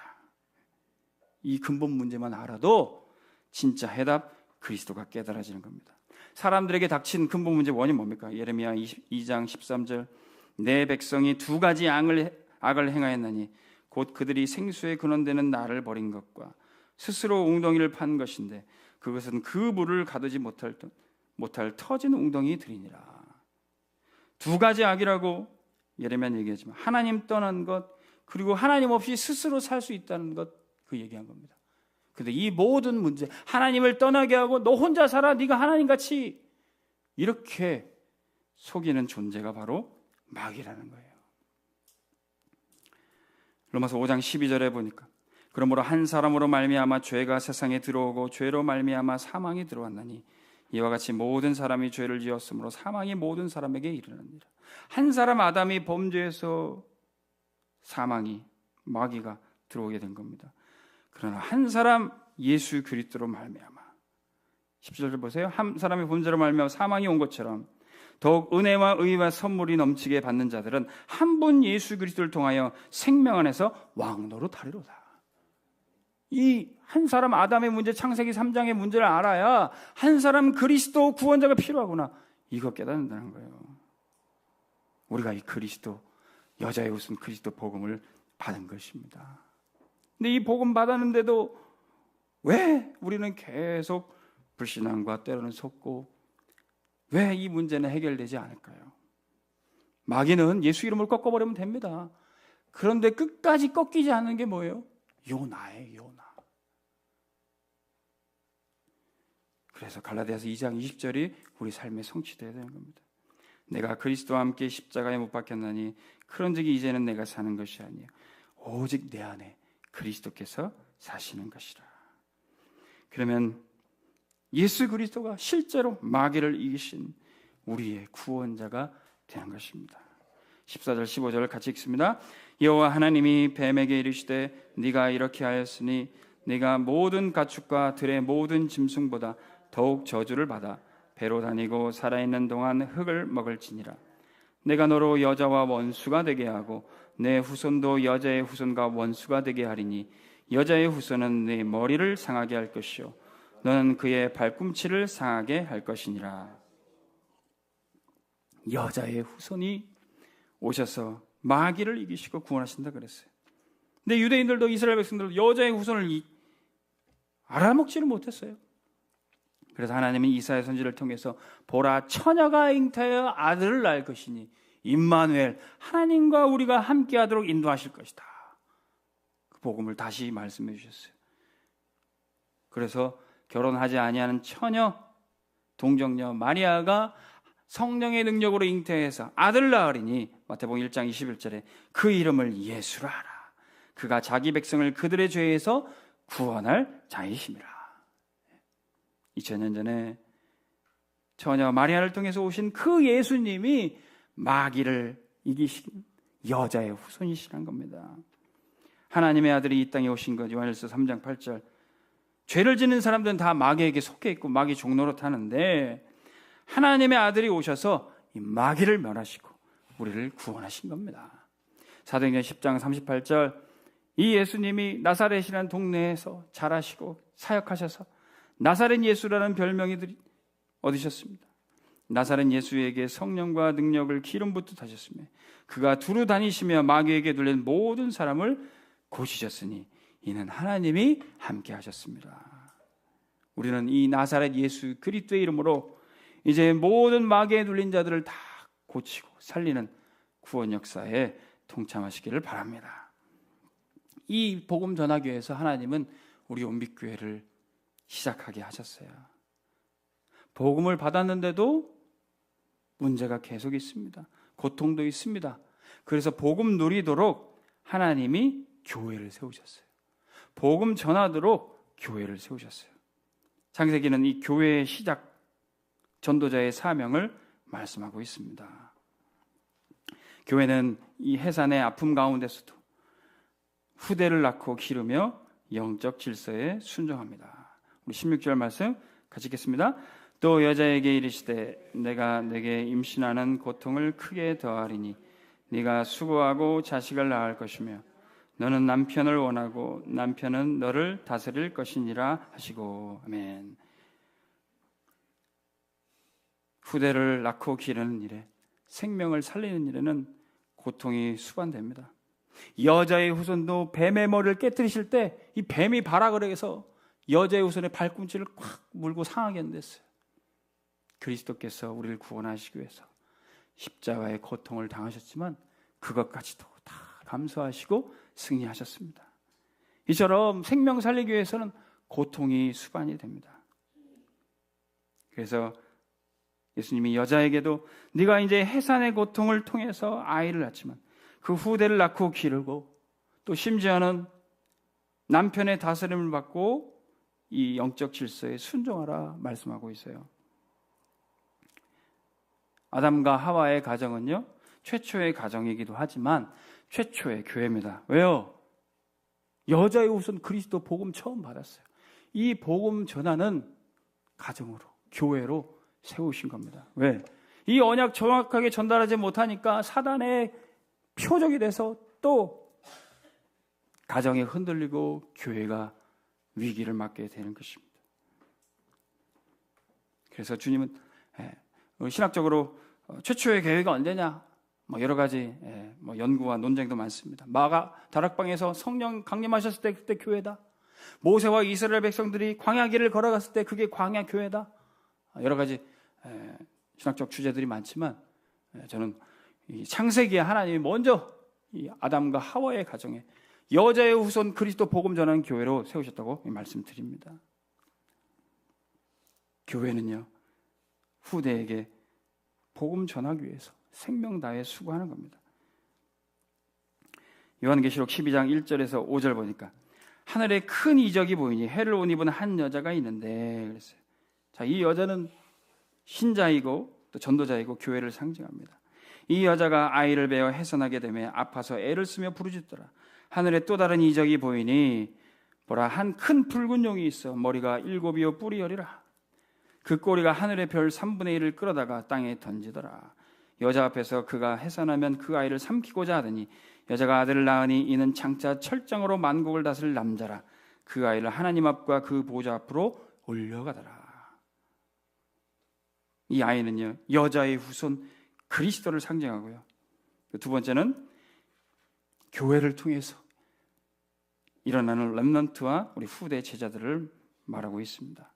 이 근본 문제만 알아도 진짜 해답 그리스도가 깨달아지는 겁니다. 사람들에게 닥친 근본 문제 원인 뭡니까? 예레미야 2장 13절 내 백성이 두 가지 악을 행하였나니 곧 그들이 생수에 근원되는 나를 버린 것과 스스로 웅덩이를 판 것인데 그것은 그 물을 가두지 못할 터진 웅덩이들이니라. 두 가지 악이라고 예레미야는 얘기하지만 하나님 떠난 것 그리고 하나님 없이 스스로 살 수 있다는 것 그 얘기한 겁니다. 근데 이 모든 문제 하나님을 떠나게 하고 너 혼자 살아 네가 하나님같이 이렇게 속이는 존재가 바로 마귀라는 거예요. 로마서 5장 12절에 보니까 그러므로 한 사람으로 말미암아 죄가 세상에 들어오고 죄로 말미암아 사망이 들어왔나니 이와 같이 모든 사람이 죄를 지었으므로 사망이 모든 사람에게 이르느니라. 한 사람 아담이 범죄해서 사망이, 마귀가 들어오게 된 겁니다. 그러나 한 사람 예수 그리스도로 말미암아, 10절을 보세요. 한 사람이 범죄로 말미암아 사망이 온 것처럼 더욱 은혜와 의와 선물이 넘치게 받는 자들은 한 분 예수 그리스도를 통하여 생명 안에서 왕노릇하리로다. 이 한 사람 아담의 문제, 창세기 3장의 문제를 알아야 한 사람 그리스도 구원자가 필요하구나, 이거 깨닫는다는 거예요. 우리가 이 그리스도, 여자의 웃음 그리스도 복음을 받은 것입니다. 근데 이 복음 받았는데도 왜 우리는 계속 불신앙과 때로는 속고, 왜 이 문제는 해결되지 않을까요? 마귀는 예수 이름을 꺾어버리면 됩니다. 그런데 끝까지 꺾이지 않는 게 뭐예요? 요나예요, 요나. 그래서 갈라디아서 2장 20절이 우리 삶에 성취되어야 되는 겁니다. 내가 그리스도와 함께 십자가에 못 박혔나니 그런즉 이제는 내가 사는 것이 아니요 오직 내 안에 그리스도께서 사시는 것이라. 그러면 예수 그리스도가 실제로 마귀를 이기신 우리의 구원자가 되는 것입니다. 14절 15절을 같이 읽습니다. 여호와 하나님이 뱀에게 이르시되 네가 이렇게 하였으니 네가 모든 가축과 들의 모든 짐승보다 더욱 저주를 받아 배로 다니고 살아있는 동안 흙을 먹을지니라. 내가 너로 여자와 원수가 되게 하고 내 후손도 여자의 후손과 원수가 되게 하리니 여자의 후손은 네 머리를 상하게 할 것이요 너는 그의 발꿈치를 상하게 할 것이니라. 여자의 후손이 오셔서 마귀를 이기시고 구원하신다 그랬어요. 근데 유대인들도 이스라엘 백성들도 여자의 후손을 알아먹지를 못했어요. 그래서 하나님은 이사야 선지를 통해서 보라 처녀가 잉태하여 아들을 낳을 것이니 임마누엘, 하나님과 우리가 함께하도록 인도하실 것이다. 그 복음을 다시 말씀해 주셨어요. 그래서 결혼하지 아니하는 처녀 동정녀 마리아가 성령의 능력으로 잉태해서 아들을 낳으리니 마태복음 1장 21절에 그 이름을 예수라 하라. 그가 자기 백성을 그들의 죄에서 구원할 자이심이라. 2000년 전에 처녀 마리아를 통해서 오신 그 예수님이 마귀를 이기신 여자의 후손이시란 겁니다. 하나님의 아들이 이 땅에 오신 것, 요한일서 3장 8절. 죄를 짓는 사람들은 다 마귀에게 속해 있고 마귀 종노릇 하는데 하나님의 아들이 오셔서 이 마귀를 멸하시고 우리를 구원하신 겁니다. 사도행전 10장 38절. 이 예수님이 나사렛이라는 동네에서 자라시고 사역하셔서 나사렛 예수라는 별명이 얻으셨습니다. 나사렛 예수에게 성령과 능력을 기름 붓듯 하셨으며 그가 두루 다니시며 마귀에게 눌린 모든 사람을 고치셨으니 이는 하나님이 함께 하셨습니다. 우리는 이 나사렛 예수 그리스도의 이름으로 이제 모든 마귀에 눌린 자들을 다 고치고 살리는 구원 역사에 동참하시기를 바랍니다. 이 복음 전하기 위해서 하나님은 우리 온빛교회를 시작하게 하셨어요. 복음을 받았는데도 문제가 계속 있습니다. 고통도 있습니다. 그래서 복음 누리도록 하나님이 교회를 세우셨어요. 복음 전하도록 교회를 세우셨어요. 창세기는 이 교회의 시작, 전도자의 사명을 말씀하고 있습니다. 교회는 이 해산의 아픔 가운데서도 후대를 낳고 기르며 영적 질서에 순종합니다. 우리 16절 말씀 같이 읽겠습니다. 또 여자에게 이르시되 내가 내게 임신하는 고통을 크게 더하리니 네가 수고하고 자식을 낳을 것이며 너는 남편을 원하고 남편은 너를 다스릴 것이니라 하시고. 아멘. 후대를 낳고 기르는 일에, 생명을 살리는 일에는 고통이 수반됩니다. 여자의 후손도 뱀의 머리를 깨뜨리실 때 이 뱀이 발악을 해서 여자의 후손의 발꿈치를 콱 물고 상하게 한댔어요. 그리스도께서 우리를 구원하시기 위해서 십자가의 고통을 당하셨지만 그것까지도 다 감수하시고 승리하셨습니다. 이처럼 생명 살리기 위해서는 고통이 수반이 됩니다. 그래서 예수님이 여자에게도 네가 이제 해산의 고통을 통해서 아이를 낳지만 그 후대를 낳고 기르고 또 심지어는 남편의 다스림을 받고 이 영적 질서에 순종하라 말씀하고 있어요. 아담과 하와의 가정은요, 최초의 가정이기도 하지만 최초의 교회입니다. 왜요? 여자의 후손 그리스도 복음 처음 받았어요. 이 복음 전하는 가정으로, 교회로 세우신 겁니다. 왜? 이 언약 정확하게 전달하지 못하니까 사단의 표적이 돼서 또 가정이 흔들리고 교회가 위기를 맞게 되는 것입니다. 그래서 주님은 신학적으로 최초의 교회가 언제냐? 여러 가지 연구와 논쟁도 많습니다. 마가 다락방에서 성령 강림하셨을 때 그때 교회다. 모세와 이스라엘 백성들이 광야길을 걸어갔을 때 그게 광야 교회다. 여러 가지 신학적 주제들이 많지만 저는 이 창세기에 하나님이 먼저 이 아담과 하와의 가정에 여자의 후손 그리스도 복음 전하는 교회로 세우셨다고 말씀드립니다. 교회는요, 후대에게 복음 전하기 위해서 생명 다해 수고하는 겁니다. 요한계시록 12장 1절에서 5절 보니까 하늘에 큰 이적이 보이니 해를 옷 입은 한 여자가 있는데 그랬어요. 자, 이 여자는 신자이고 또 전도자이고 교회를 상징합니다. 이 여자가 아이를 베어 해산하게 되며 아파서 애를 쓰며 부르짖더라. 하늘에 또 다른 이적이 보이니 보라, 한 큰 붉은 용이 있어 머리가 7이요 뿔이 10이라. 그 꼬리가 하늘의 별 3분의 1을 끌어다가 땅에 던지더라. 여자 앞에서 그가 해산하면 그 아이를 삼키고자 하더니 여자가 아들을 낳으니 이는 장차 철장으로 만국을 다스릴 남자라. 그 아이를 하나님 앞과 그 보좌 앞으로 올려가더라. 이 아이는요, 여자의 후손 그리스도를 상징하고요. 두 번째는 교회를 통해서 일어나는 렘넌트와 우리 후대 제자들을 말하고 있습니다.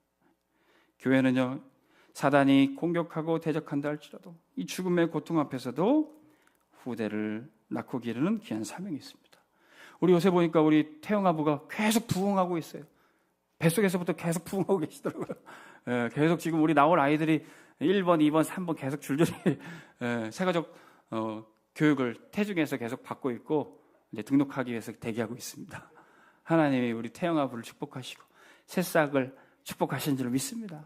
교회는요, 사단이 공격하고 대적한다 할지라도 이 죽음의 고통 앞에서도 후대를 낳고 기르는 귀한 사명이 있습니다. 우리 요새 보니까 우리 태영 아부가 계속 부흥하고 있어요. 뱃속에서부터 계속 부흥하고 계시더라고요. 계속 지금 우리 나올 아이들이 1번, 2번, 3번 계속 줄줄이 새가족 교육을 태중에서 계속 받고 있고 이제 등록하기 위해서 대기하고 있습니다. 하나님이 우리 태영 아부를 축복하시고 새싹을 축복하신 줄 믿습니다.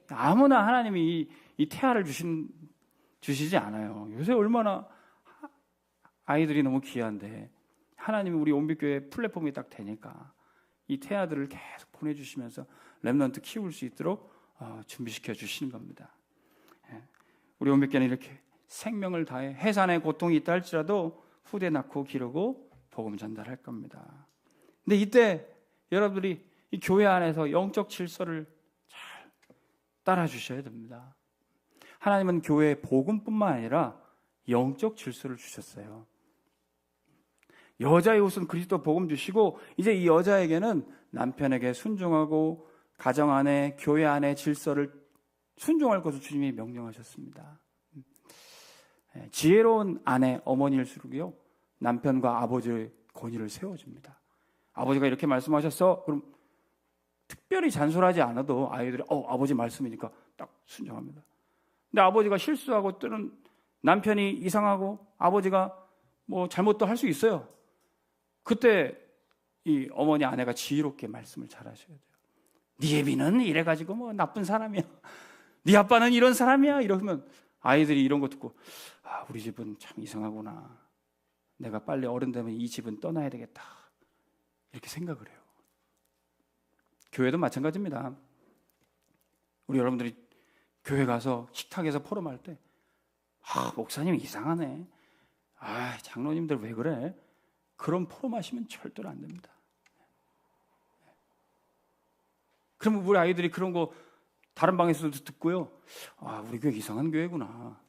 아무나 하나님이 이 태아를 주시지 않아요. 요새 얼마나 아이들이 너무 귀한데 하나님이 우리 온빛교회 플랫폼이 딱 되니까 이 태아들을 계속 보내주시면서 렘넌트 키울 수 있도록 준비시켜 주시는 겁니다. 우리 온빛교회는 이렇게 생명을 다해 해산의 고통이 있다 할지라도 후대 낳고 기르고 복음 전달할 겁니다. 근데 이때 여러분들이 이 교회 안에서 영적 질서를 잘 따라 주셔야 됩니다. 하나님은 교회에 복음뿐만 아니라 영적 질서를 주셨어요. 여자의 옷은 그리스도 복음 주시고 이제 이 여자에게는 남편에게 순종하고 가정 안에 교회 안에 질서를 순종할 것을 주님이 명령하셨습니다. 지혜로운 아내 어머니일수록요 남편과 아버지의 권위를 세워줍니다. 아버지가 이렇게 말씀하셨어? 그럼 특별히 잔소리하지 않아도 아이들이 아버지 말씀이니까 딱 순종합니다. 근데 아버지가 실수하고 또는 남편이 이상하고 아버지가 뭐 잘못도 할 수 있어요. 그때 이 어머니 아내가 지혜롭게 말씀을 잘 하셔야 돼요. 네 애비는 이래가지고 뭐 나쁜 사람이야. 네 아빠는 이런 사람이야. 이러면 아이들이 이런 거 듣고 우리 집은 참 이상하구나. 내가 빨리 어른 되면 이 집은 떠나야 되겠다. 이렇게 생각을 해요. 교회도 마찬가지입니다. 우리 여러분들이 교회 가서 식탁에서 포럼할 때 목사님 이상하네. 장로님들 왜 그래? 그런 포럼하시면 절대로 안 됩니다. 그러면 우리 아이들이 그런 거 다른 방에서도 듣고요. 우리 교회 이상한 교회구나.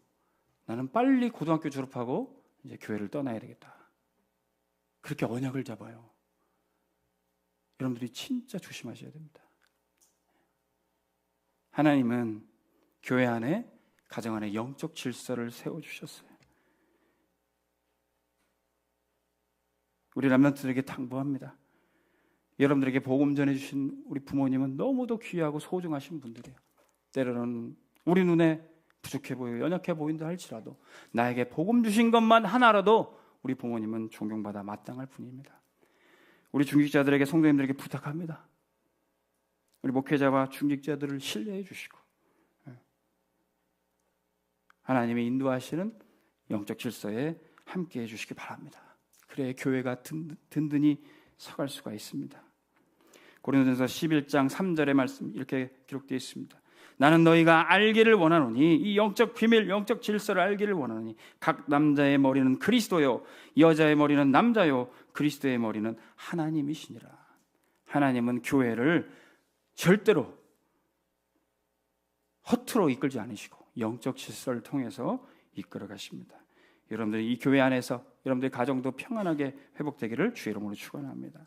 나는 빨리 고등학교 졸업하고 이제 교회를 떠나야 되겠다. 그렇게 언약을 잡아요. 여러분들이 진짜 조심하셔야 됩니다. 하나님은 교회 안에 가정 안에 영적 질서를 세워주셨어요. 우리 렘넌트들에게 당부합니다. 여러분들에게 복음 전해주신 우리 부모님은 너무도 귀하고 소중하신 분들이에요. 때로는 우리 눈에 부족해 보여 연약해 보인다 할지라도 나에게 복음 주신 것만 하나라도 우리 부모님은 존경받아 마땅할 분입니다. 우리 중직자들에게 성도님들에게 부탁합니다. 우리 목회자와 중직자들을 신뢰해 주시고 하나님이 인도하시는 영적 질서에 함께해 주시기 바랍니다. 그래야 교회가 든든히 서갈 수가 있습니다. 고린도전서 11장 3절의 말씀 이렇게 기록되어 있습니다. 나는 너희가 알기를 원하노니, 이 영적 비밀, 영적 질서를 알기를 원하노니 각 남자의 머리는 그리스도요, 여자의 머리는 남자요, 그리스도의 머리는 하나님이시니라. 하나님은 교회를 절대로 허투루 이끌지 않으시고 영적 질서를 통해서 이끌어 가십니다. 여러분들이 이 교회 안에서 여러분들의 가정도 평안하게 회복되기를 주의 이름으로 축원합니다.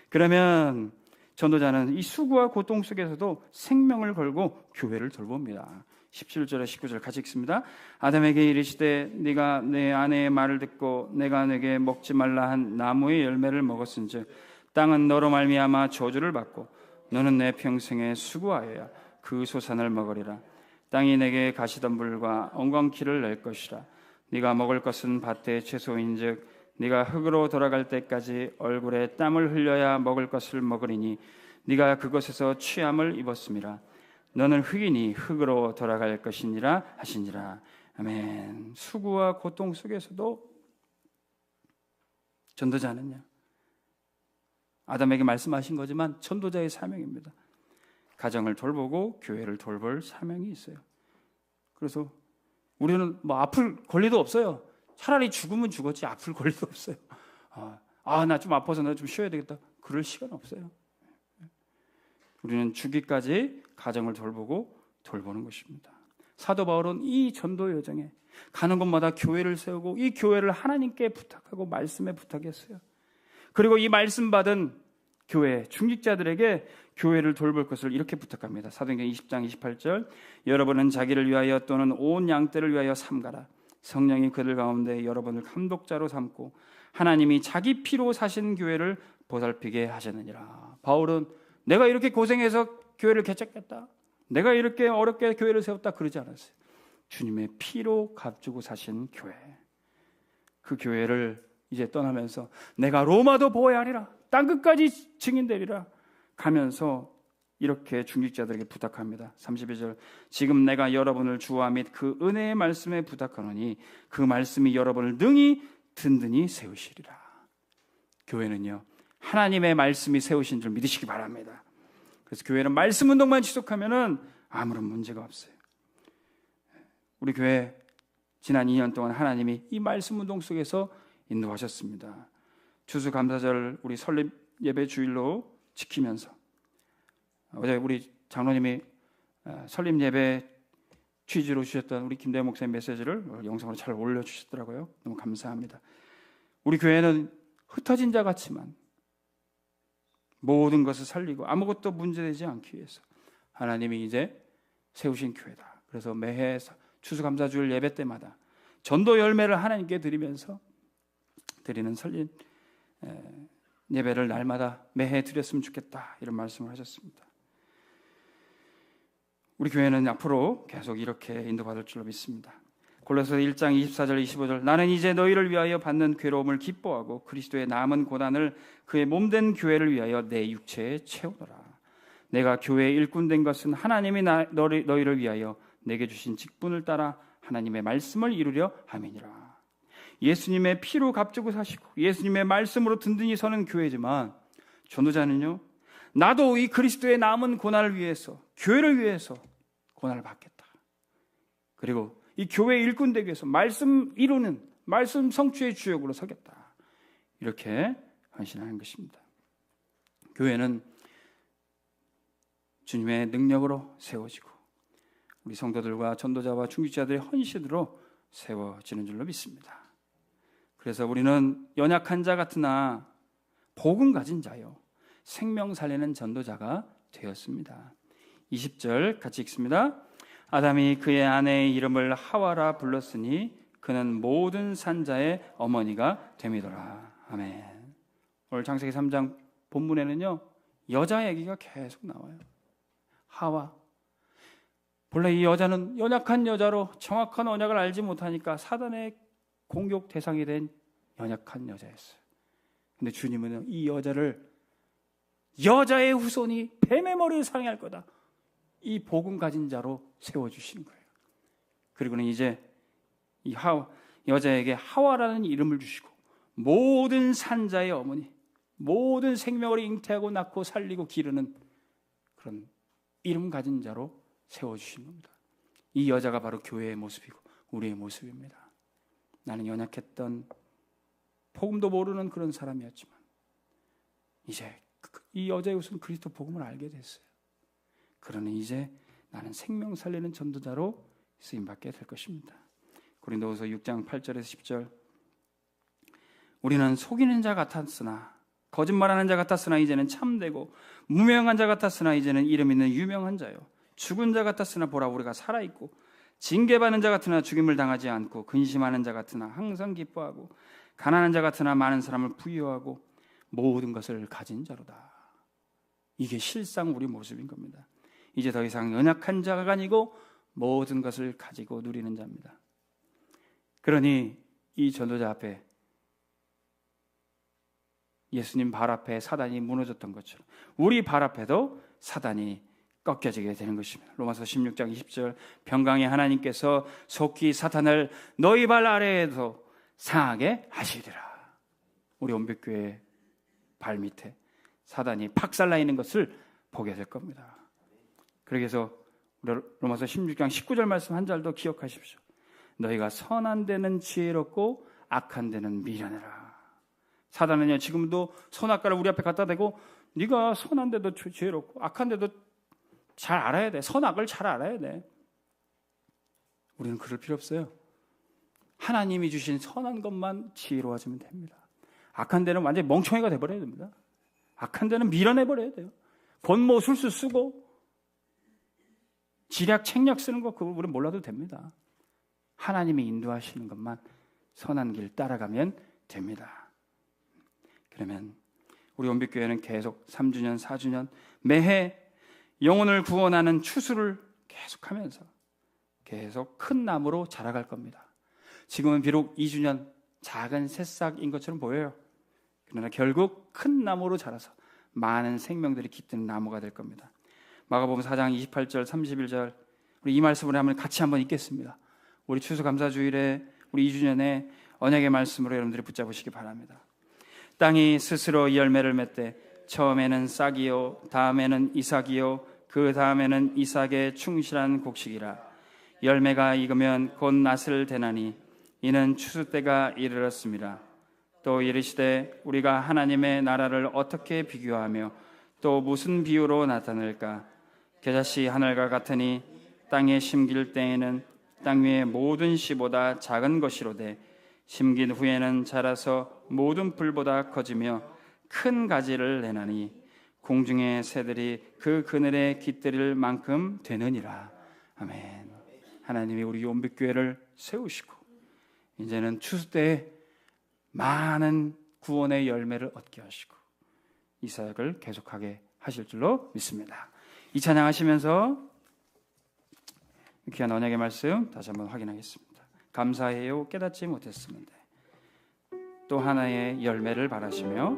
그러면 전도자는 이 수고와 고통 속에서도 생명을 걸고 교회를 돌봅니다. 17절에 19절 같이 읽습니다. 아담에게 이르시되 네가 내 아내의 말을 듣고 내가 내게 먹지 말라 한 나무의 열매를 먹었은즉 땅은 너로 말미암아 저주를 받고 너는 내 평생에 수고하여야 그 소산을 먹으리라. 땅이 내게 가시덤불과 엉겅퀴를 낼 것이라. 네가 먹을 것은 밭의 채소인즉 네가 흙으로 돌아갈 때까지 얼굴에 땀을 흘려야 먹을 것을 먹으리니 네가 그것에서 취함을 입었음이라. 너는 흙이니 흙으로 돌아갈 것이니라 하시니라. 아멘. 수고와 고통 속에서도 전도자는요, 아담에게 말씀하신 거지만 전도자의 사명입니다. 가정을 돌보고 교회를 돌볼 사명이 있어요. 그래서 우리는 뭐 아플 권리도 없어요. 차라리 죽으면 죽었지 아플 권리도 없어요. 나 좀 아파서 나 좀 쉬어야 되겠다. 그럴 시간 없어요. 우리는 죽기까지 가정을 돌보고 돌보는 것입니다. 사도 바울은 이 전도 여정에 가는 곳마다 교회를 세우고 이 교회를 하나님께 부탁하고 말씀에 부탁했어요. 그리고 이 말씀 받은 교회 중직자들에게 교회를 돌볼 것을 이렇게 부탁합니다. 사도행전 20장 28절 여러분은 자기를 위하여 또는 온 양떼를 위하여 삼가라. 성령이 그들 가운데 여러분을 감독자로 삼고 하나님이 자기 피로 사신 교회를 보살피게 하셨느니라. 바울은 내가 이렇게 고생해서 교회를 개척했다, 내가 이렇게 어렵게 교회를 세웠다 그러지 않았어요. 주님의 피로 값주고 사신 교회, 그 교회를 이제 떠나면서 내가 로마도 보호해야 하리라, 땅끝까지 증인되리라 가면서 이렇게 중직자들에게 부탁합니다. 32절 지금 내가 여러분을 주와 및 그 은혜의 말씀에 부탁하노니 그 말씀이 여러분을 능히 든든히 세우시리라. 교회는요, 하나님의 말씀이 세우신 줄 믿으시기 바랍니다. 그래서 교회는 말씀 운동만 지속하면은 아무런 문제가 없어요. 우리 교회 지난 2년 동안 하나님이 이 말씀 운동 속에서 인도하셨습니다. 추수감사절 우리 설립 예배 주일로 지키면서 어제 우리 장로님이 설립 예배 취지로 주셨던 우리 김대현 목사님 메시지를 영상으로 잘 올려주셨더라고요. 너무 감사합니다. 우리 교회는 흩어진 자 같지만 모든 것을 살리고 아무것도 문제되지 않기 위해서 하나님이 이제 세우신 교회다. 그래서 매해 추수감사주일 예배 때마다 전도 열매를 하나님께 드리면서 드리는 설립 예배를 날마다 매해 드렸으면 좋겠다, 이런 말씀을 하셨습니다. 우리 교회는 앞으로 계속 이렇게 인도받을 줄로 믿습니다. 골로새 1장 24절 25절 나는 이제 너희를 위하여 받는 괴로움을 기뻐하고 그리스도의 남은 고난을 그의 몸된 교회를 위하여 내 육체에 채우노라. 내가 교회의 일꾼 된 것은 하나님이 너희를 위하여 내게 주신 직분을 따라 하나님의 말씀을 이루려 함이니라. 예수님의 피로 값주고 사시고 예수님의 말씀으로 든든히 서는 교회지만 전도자는요, 나도 이 그리스도의 남은 고난을 위해서, 교회를 위해서 고난을 받겠다. 그리고 이 교회의 일꾼 되기 위해서 말씀 이루는, 말씀 성취의 주역으로 서겠다. 이렇게 헌신하는 것입니다. 교회는 주님의 능력으로 세워지고 우리 성도들과 전도자와 중직자들의 헌신으로 세워지는 줄로 믿습니다. 그래서 우리는 연약한 자 같으나 복음 가진 자요, 생명 살리는 전도자가 되었습니다. 20절 같이 읽습니다. 아담이 그의 아내의 이름을 하와라 불렀으니 그는 모든 산자의 어머니가 됨이더라. 아멘. 오늘 창세기 3장 본문에는요, 여자 얘기가 계속 나와요. 하와. 본래 이 여자는 연약한 여자로 정확한 언약을 알지 못하니까 사단의 공격 대상이 된 연약한 여자였어요. 근데 주님은 이 여자를 여자의 후손이 뱀의 머리를 상해할 거다, 이 복음 가진 자로 세워주시는 거예요. 그리고는 이제 이 여자에게 하와라는 이름을 주시고 모든 산자의 어머니, 모든 생명을 잉태하고 낳고 살리고 기르는 그런 이름 가진 자로 세워주신 겁니다. 이 여자가 바로 교회의 모습이고 우리의 모습입니다. 나는 연약했던 복음도 모르는 그런 사람이었지만 이제 이 여자의 우선 그리스도 복음을 알게 됐어요. 그러니 이제 나는 생명 살리는 전도자로 쓰임받게 될 것입니다. 고린도후서 6장 8절에서 10절, 우리는 속이는 자 같았으나 거짓말하는 자 같았으나 이제는 참되고 무명한 자 같았으나 이제는 이름 있는 유명한 자요, 죽은 자 같았으나 보라 우리가 살아있고 징계받는 자 같으나 죽임을 당하지 않고 근심하는 자 같으나 항상 기뻐하고 가난한 자 같으나 많은 사람을 부유하고 모든 것을 가진 자로다. 이게 실상 우리 모습인 겁니다. 이제 더 이상 연약한 자가 아니고 모든 것을 가지고 누리는 자입니다. 그러니 이 전도자 앞에, 예수님 발 앞에 사단이 무너졌던 것처럼 우리 발 앞에도 사단이 꺾여지게 되는 것입니다. 로마서 16장 20절, 평강의 하나님께서 속히 사탄을 너희 발 아래에도 상하게 하시리라. 우리 온빛교회 발 밑에 사단이 박살나 있는 것을 보게 될 겁니다. 그래서 로마서 16장 19절 말씀 한 절도 기억하십시오. 너희가 선한 데는 지혜롭고 악한 데는 미련해라. 사단은요, 지금도 선악과를 우리 앞에 갖다 대고 네가 선한 데도 지혜롭고 악한 데도 잘 알아야 돼. 선악을 잘 알아야 돼. 우리는 그럴 필요 없어요. 하나님이 주신 선한 것만 지혜로워지면 됩니다. 악한 데는 완전히 멍청이가 돼버려야 됩니다. 악한 데는 밀어내버려야 돼요. 권모 술수 쓰고 지략 책략 쓰는 거 그거 우리는 몰라도 됩니다. 하나님이 인도하시는 것만 선한 길 따라가면 됩니다. 그러면 우리 온빛교회는 계속 3주년 4주년 매해 영혼을 구원하는 추수를 계속하면서 계속 큰 나무로 자라갈 겁니다. 지금은 비록 2주년 작은 새싹인 것처럼 보여요. 그러나 결국 큰 나무로 자라서 많은 생명들이 깃드는 나무가 될 겁니다. 마가복음 4장 28절 31절, 우리 이 말씀을 같이 한번 읽겠습니다. 우리 추수감사주일에 우리 2주년에 언약의 말씀으로 여러분들이 붙잡으시기 바랍니다. 땅이 스스로 열매를 맺되 처음에는 싹이요 다음에는 이삭이요 그 다음에는 이삭의 충실한 곡식이라. 열매가 익으면 곧 낫을 대나니 이는 추수 때가 이르렀습니다. 또 이르시되 우리가 하나님의 나라를 어떻게 비교하며 또 무슨 비유로 나타낼까? 겨자씨 하늘과 같으니 땅에 심길 때에는 땅 위의 모든 씨보다 작은 것이로되 심긴 후에는 자라서 모든 풀보다 커지며 큰 가지를 내나니 공중의 새들이 그 그늘에 깃들일 만큼 되느니라. 아멘. 하나님이 우리 온빛교회를 세우시고 이제는 추수 때에 많은 구원의 열매를 얻게 하시고 이 사역을 계속하게 하실 줄로 믿습니다. 이 찬양하시면서 귀한 언약의 말씀 다시 한번 확인하겠습니다. 감사해요 깨닫지 못했습니다. 또 하나의 열매를 바라시며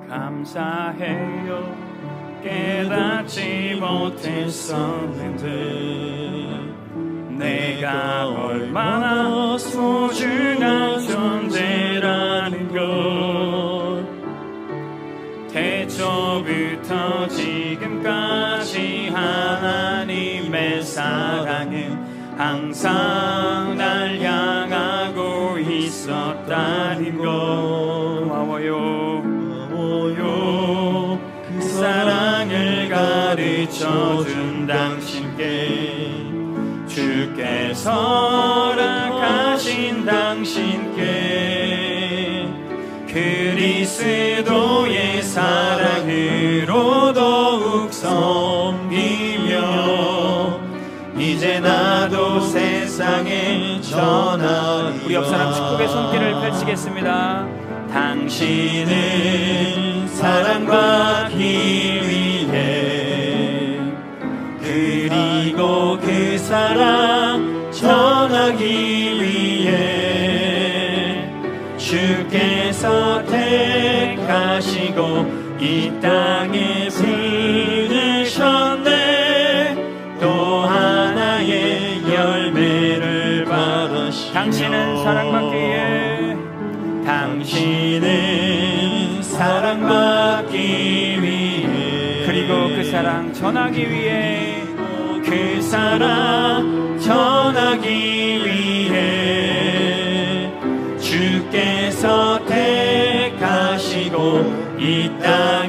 감사해요 깨닫지 못했었는데 내가 얼마나 소중한 존재라는 것 태초부터 지금까지 하나님의 사랑은 항상 날 향하고 있었다는 것 고마워요 그 사랑을 가르쳐준 당신께 주께서 허락하신 당신께 그리스도의 사랑으로 더욱 섬기며 이제 나도 세상에 전하리라. 우리 옆 사람 축복의 손길을 펼치겠습니다. 당신은 사랑받기 위해 그리고 그 사랑 전하기 위해 주 또 이 땅에 보내셨네. 또 하나의 열매를 받으시며 당신은 사랑받기 위해 당신은 사랑받기 위해 그리고 그 사랑 전하기 위해 그 사랑 전하기 위해 주께서 택하시고 이 땅